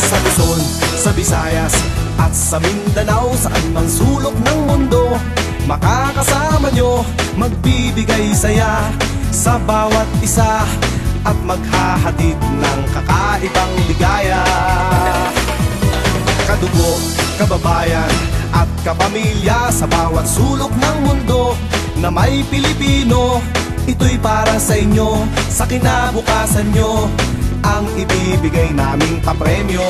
Sa Luzon, sa Visayas, at sa Mindanao, saan mang sulok ng mundo, makakasama nyo, magbibigay saya sa bawat isa, at maghahatid ng kakaibang ligaya. Kadugo, kababayan, at kapamilya sa bawat sulok ng mundo na may Pilipino, ito'y para sa inyo, sa kinabukasan nyo, ang ibibigay naming papremyo.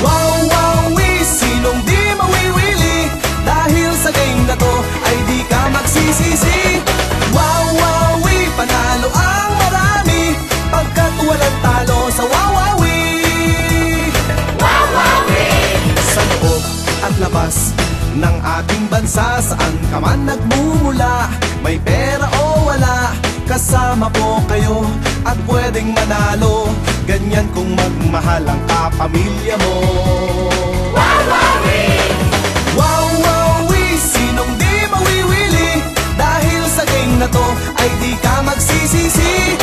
Wow-wow-wee, sinong di mawiwili, dahil sa game na to ay di ka magsisisi. Wow-wow-wee, panalo ang marami, pagkat walang talo sa wow-wow-wee. Sa loob at labas ng ating bansa, saan ka man nagmumula, may pera o wala, kasama po kayo at pwedeng manalo, ganyan kung magmahal ang kapamilya mo. Wow-wow-wee, sinong di mawiwili, dahil sa game na to ay di ka magsisisi.